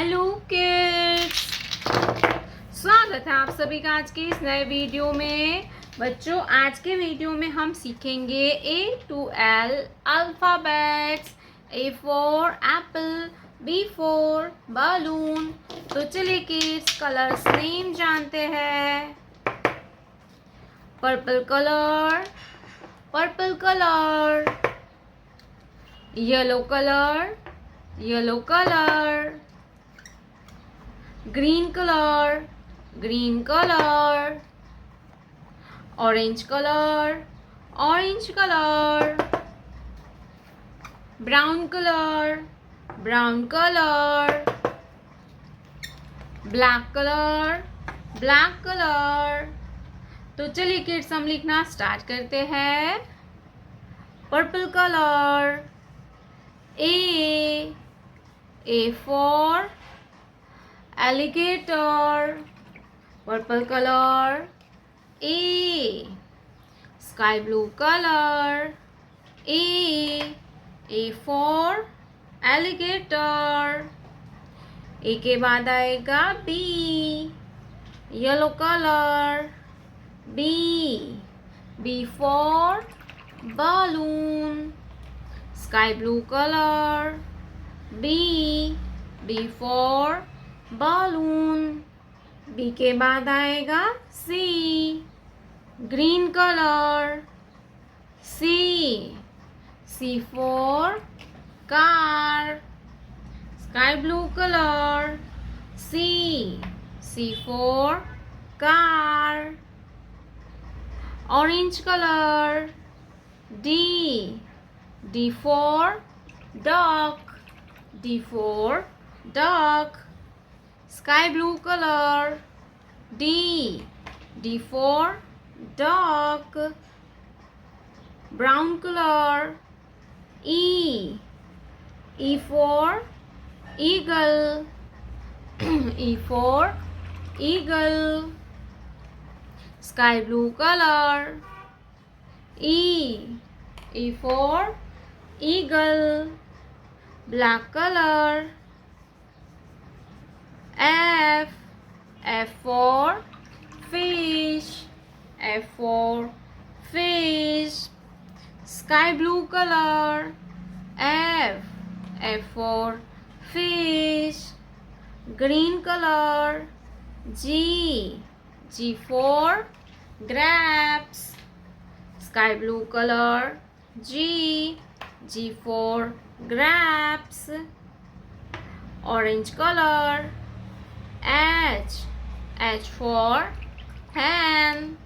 Hello kids, स्वागत है आप सभी का आज के इस नए वीडियो में। बच्चों, आज के वीडियो में हम सीखेंगे A to L alphabets. A for Apple, B for balloon. तो चलिए किड्स, कलर्स नेम जानते हैं। Purple colour, purple colour. Yellow colour, yellow colour. green color, green color. Orange color, orange color. Brown color, brown color. Black color, black color. तो चलिए kids, हम लिखना start करते हैं। Purple colour, A for alligator. Purple color, A. Sky blue color, A for alligator. A के बाद आएगा B. Yellow color, B for balloon. Sky blue color, B for balloon. B के बाद आएगा C. Green colour, C for car. Sky blue colour, C for car. Orange colour, D for duck. D for duck. Sky blue color, D for dog. Brown color, E for eagle. E for eagle. Sky blue color, E for eagle. Black color, F for fish. F for fish. Sky blue color, F for fish. Green color, G for grapes. Sky blue color, G for grapes. Orange color, H for hen.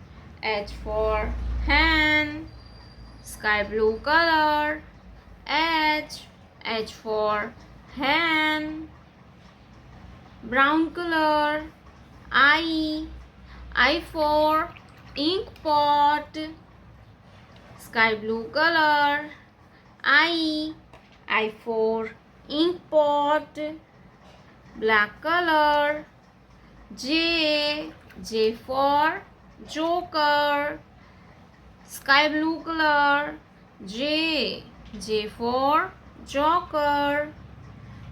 H for hen. Sky blue color, H for hen. Brown color, I for ink pot. Sky blue color, I for ink pot. Black color, J for joker. Sky blue color, J for joker.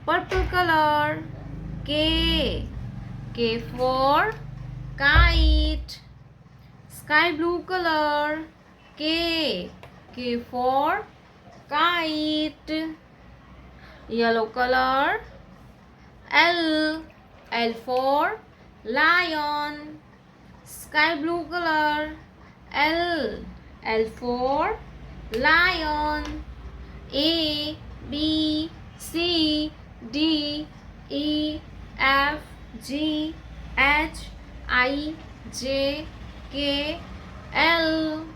Purple color, K for kite. Sky blue color, K for kite. Yellow color, L for lion. Sky blue color, L for lion. A B C D E F G H I J K L.